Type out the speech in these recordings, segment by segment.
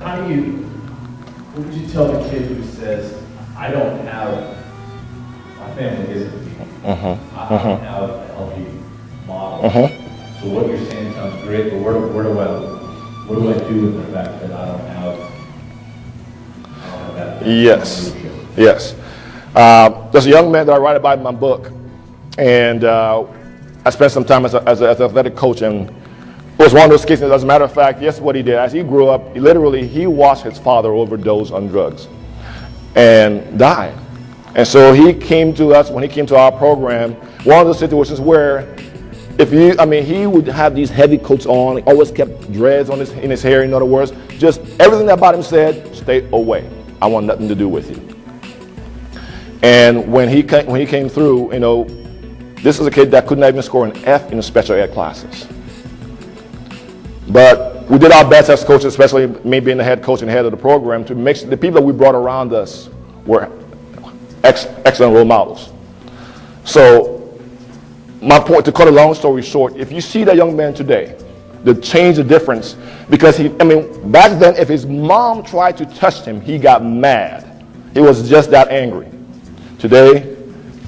what would you tell the kid who says, I don't have, my family isn't me. I don't have a healthy model. So what you're saying sounds great, but what do I do with the fact that I don't have that? Yes. There's a young man that I write about in my book, and I spent some time as an athletic coach, and it was one of those cases. As a matter of fact, yes, what he did, as he grew up, he watched his father overdose on drugs and died. And so he came to us, when he came to our program, one of those situations where he would have these heavy coats on, he always kept dreads in his hair, in other words, just everything about him said, stay away. I want nothing to do with you. And when he came through, this is a kid that could not even score an F in the special ed classes. But we did our best as coaches, especially me being the head coach and head of the program, to make sure the people that we brought around us were excellent role models. So my point, to cut a long story short, if you see that young man today, to change the difference, because back then, if his mom tried to touch him, he got mad. He was just that angry. Today,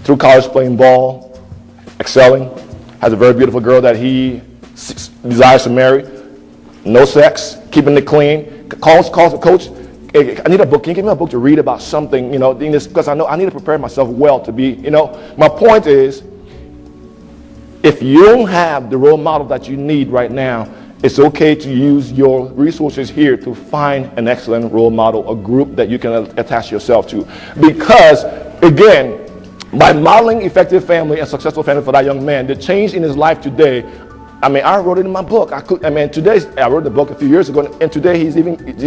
through college playing ball, excelling, has a very beautiful girl that he desires to marry, no sex, keeping it clean, calls the coach, hey, I need a book, can you give me a book to read about something, because I know I need to prepare myself well to be, my point is, if you don't have the role model that you need right now, it's okay to use your resources here to find an excellent role model, a group that you can attach yourself to. Because, again, by modeling effective family and successful family for that young man, the change in his life today, I wrote it in my book. Today, I wrote the book a few years ago, and today he's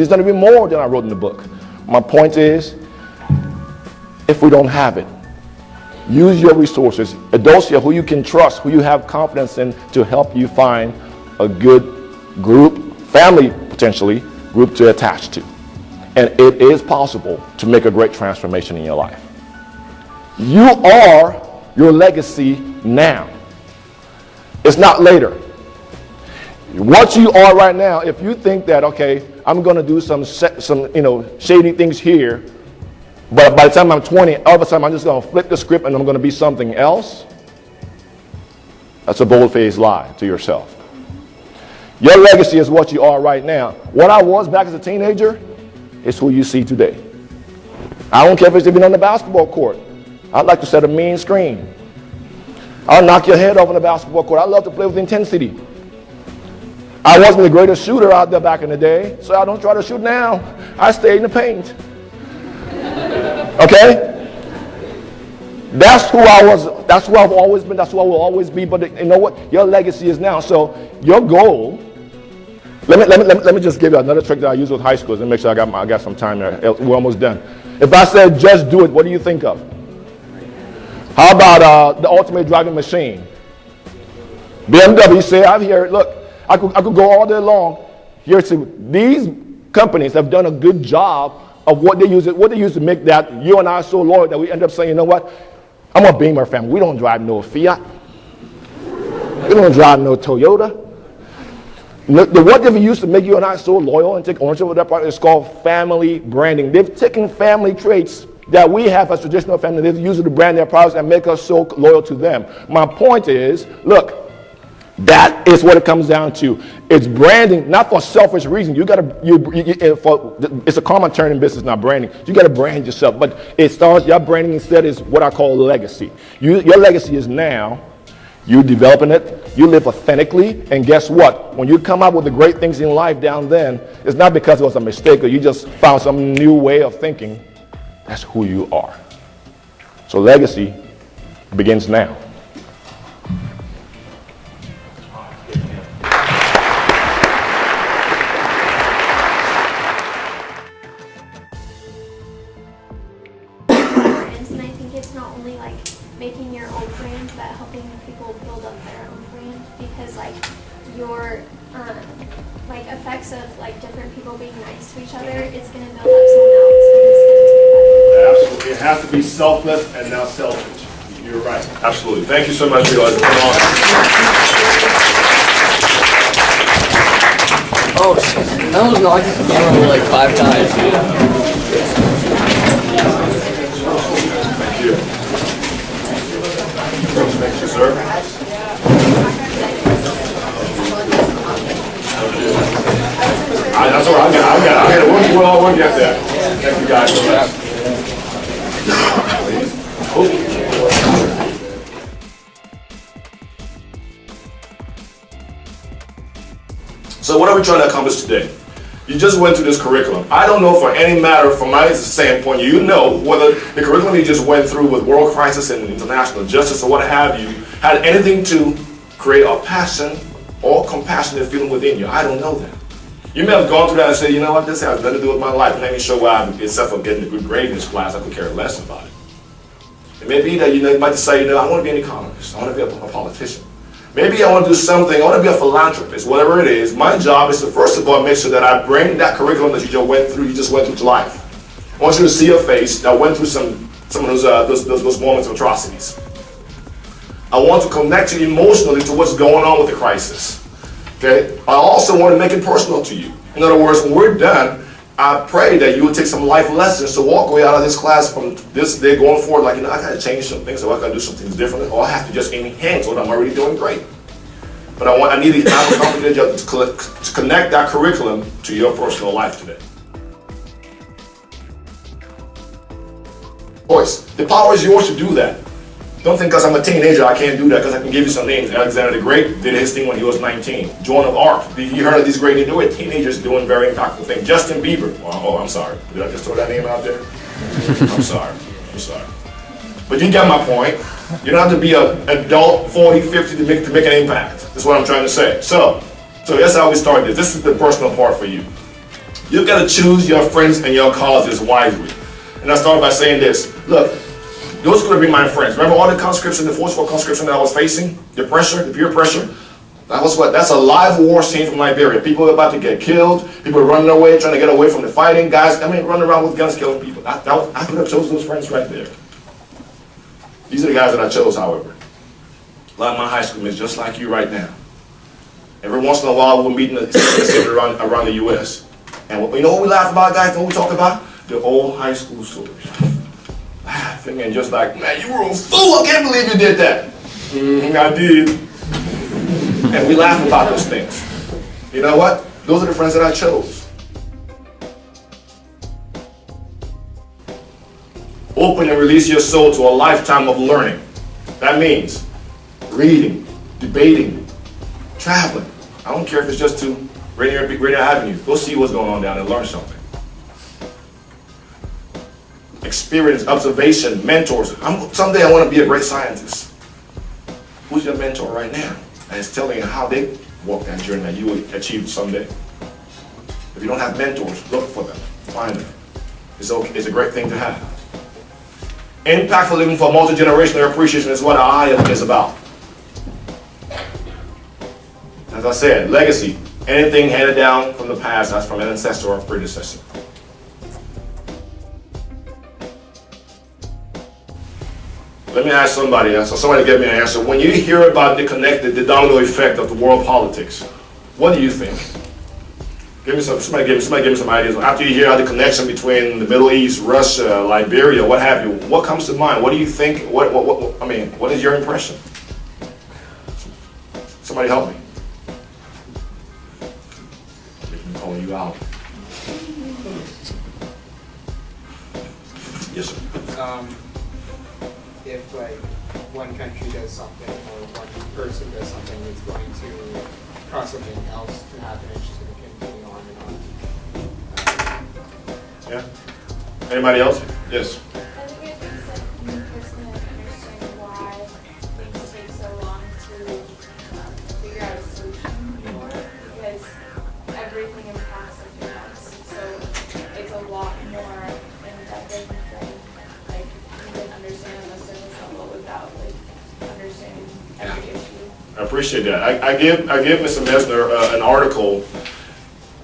done even more than I wrote in the book. My point is, if we don't have it, use your resources. Adults here who you can trust, who you have confidence in, to help you find a good group, family potentially, group to attach to. And it is possible to make a great transformation in your life. You are your legacy now. It's not later. What you are right now, if you think that, okay, I'm going to do some shady things here, but by the time I'm 20, all of a sudden I'm just going to flip the script and I'm going to be something else, that's a bold-faced lie to yourself. Your legacy is what you are right now. What I was back as a teenager is who you see today. I don't care if it's even on the basketball court. I'd like to set a mean screen. I'll knock your head off on the basketball court. I love to play with intensity. I wasn't the greatest shooter out there back in the day, so I don't try to shoot now. I stay in the paint. Okay? That's who I was. That's who I've always been. That's who I will always be. But you know what? Your legacy is now. So your goal. Let me just give you another trick that I use with high schools and make sure I got some time there. We're almost done. If I said just do it, what do you think of? How about the ultimate driving machine? BMW say, I've heard, look, I could go all day long. Here, these companies have done a good job of what they use to make that you and I are so loyal that we end up saying, you know what? I'm a Beamer family. We don't drive no Fiat. We don't drive no Toyota. What they've used to make you and I so loyal and take ownership of that product is called family branding. They've taken family traits that we have as traditional family. They've used it to brand their products and make us so loyal to them. My point is, look, that is what it comes down to. It's branding, not for selfish reasons. It's a common term in business, not branding. You got to brand yourself, but it starts. Your branding instead is what I call legacy. Your legacy is now. You developing it. You live authentically, and guess what? When you come up with the great things in life down then, it's not because it was a mistake or you just found some new way of thinking. That's who you are. So legacy begins now. And I think it's not only like making your own brand, but helping people build up their own brand, because like your like effects of like different people being nice to each other, it's going to build up someone else, and it's going to do better. Absolutely. It has to be selfless and not selfish. You're right. Absolutely. Thank you so much for your Oh, shit. I almost knocked the camera over like 5 times. Thank you. Thank you, sir. That's all right. I got it. We'll all get that. Thank you guys for that. So what are we trying to accomplish today? You just went through this curriculum. I don't know for any matter, from my standpoint, you know whether the curriculum you just went through with world crisis and international justice or what have you had anything to create a passion or compassionate feeling within you. I don't know that. You may have gone through that and said, you know what, this has nothing to do with my life. Let me show why, except for getting a good grade in this class, I could care less about it. It may be that you might say, I want to be an economist. I want to be a politician. Maybe I want to do something, I want to be a philanthropist, whatever it is. My job is to, first of all, make sure that I bring that curriculum that you just went through to life. I want you to see a face that went through some of those moments of atrocities. I want to connect you emotionally to what's going on with the crisis. Okay? I also want to make it personal to you. In other words, when we're done, I pray that you will take some life lessons to walk away out of this class from this day going forward, like, I got to change some things, or I got to do some things differently, or I have to just enhance what I'm already doing great. But I need the opportunity to connect that curriculum to your personal life today. Voice. The power is yours to do that. Don't think because I'm a teenager I can't do that, because I can give you some names. Alexander the Great did his thing when he was 19. Joan of Arc. You heard of these great teenagers doing very impactful things. Justin Bieber. Oh, I'm sorry. Did I just throw that name out there? I'm sorry. But you get my point. You don't have to be an adult 40, 50 to make an impact. That's what I'm trying to say. So that's how we start this. This is the personal part for you. You've got to choose your friends and your causes wisely. And I started by saying this. Look, those could have been my friends. Remember all the conscription, the forceful conscription that I was facing? The pressure, the peer pressure? That's a live war scene from Liberia. People are about to get killed. People are running away, trying to get away from the fighting. Guys, running around with guns killing people. I could have chosen those friends right there. These are the guys that I chose, however. A lot of my high school mates, just like you right now. Every once in a while, we'll meet in the city around the U.S. And you know what we laugh about, guys? What we talk about? The old high school stories. Laughing and just like, man, you were a fool. I can't believe you did that. I did. And we laugh about those things. You know what? Those are the friends that I chose. Open and release your soul to a lifetime of learning. That means reading, debating, traveling. I don't care if it's just to Rainier Avenue. Go see what's going on down there and learn something. Experience, observation, mentors. Someday I want to be a great scientist. Who's your mentor right now? And it's telling you how they walk that journey that you will achieve someday. If you don't have mentors, look for them, find them. It's okay. It's a great thing to have. Impactful living for multi-generational appreciation is what our IM is about. As I said, legacy. Anything handed down from the past, that's from an ancestor or a predecessor. Let me ask somebody, so somebody give me an answer. When you hear about the domino effect of the world politics, what do you think? Somebody give me some ideas. After you hear the connection between the Middle East, Russia, Liberia, what have you, what comes to mind? What do you think? What is your impression? Somebody help me. I'm calling you out. Yes, sir. If like one country does something or one person does something, it's going to cause something else to happen. It's just going to continue on and on. Yeah. Anybody else? Yes. I think it takes like me personally understanding why things take so long to figure out a solution for it, because everything impacts something else. So it's a lot more in depth than like you can understand on the surface level without like understanding every issue. I appreciate that. I give Mr. Messner an article.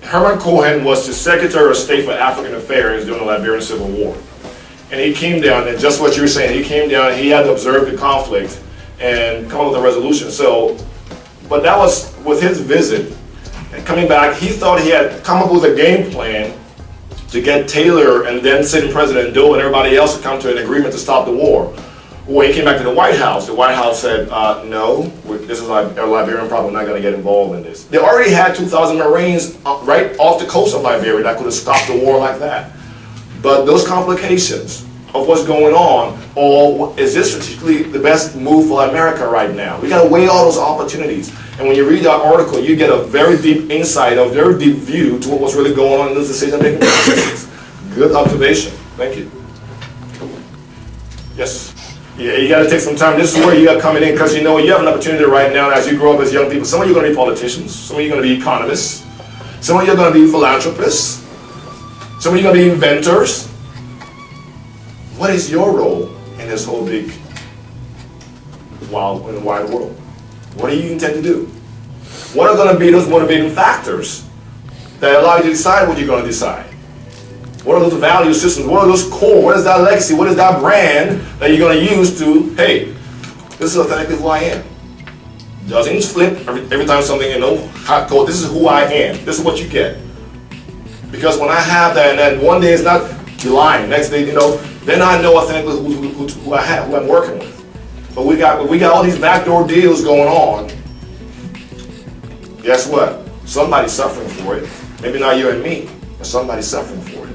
Herman Cohen was the Secretary of State for African Affairs during the Liberian Civil War. And he came down, and just what you were saying, he came down and he had to observe the conflict and come up with a resolution. So, but that was, with his visit, And coming back, he thought he had come up with a game plan to get Taylor and then sitting President Doe and everybody else to come to an agreement to stop the war. When he came back to the White House said, no, this is a Liberian problem, we're not going to get involved in this. They already had 2,000 Marines right off the coast of Liberia that could have stopped the war like that. But those complications of what's going on, or is this particularly the best move for America right now? We got to weigh all those opportunities. And when you read that article, you get a very deep insight, a very deep view to what was really going on in those decision-making processes. Good observation. Thank you. Yes. Yeah, you got to take some time. This is where you got coming in, because you have an opportunity right now as you grow up as young people. Some of you are going to be politicians. Some of you are going to be economists. Some of you are going to be philanthropists. Some of you are going to be inventors. What is your role in this whole big, wide world? What do you intend to do? What are going to be those motivating factors that allow you to decide what you're going to decide? What are those value systems? What are those core? What is that legacy? What is that brand that you're going to use to, hey, this is authentically who I am? Doesn't flip every time something, hot code, this is who I am. This is what you get. Because when I have that, and then one day it's not lying, next day, then I know authentically who I have, who I'm working with. But we got all these backdoor deals going on. Guess what? Somebody's suffering for it. Maybe not you and me, but somebody's suffering for it.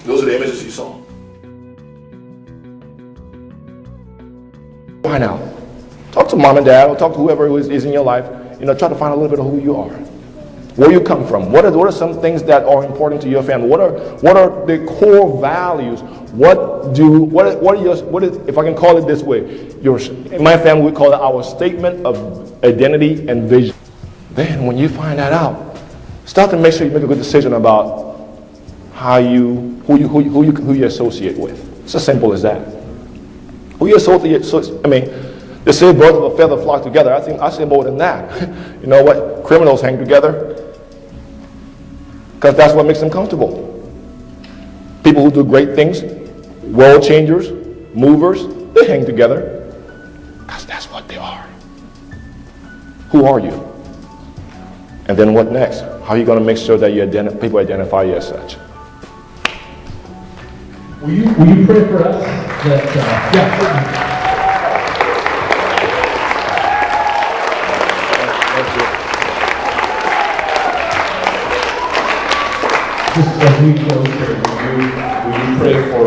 Those are the images you saw. Find out. Talk to mom and dad, or talk to whoever is in your life. Try to find a little bit of who you are, where you come from. What are some things that are important to your family? What are the core values? If I can call it this way, in my family we call it our statement of identity and vision. Then when you find that out, start to make sure you make a good decision about who you associate with. It's as simple as that. Who you associate. They say birds of a feather flock together. I say more than that. You know what? Criminals hang together because that's what makes them comfortable. People who do great things, world changers, movers, they hang together because that's what they are. Who are you? And then what next? How are you going to make sure that people identify you as such? Will you pray for us? Just as we close here, will you pray for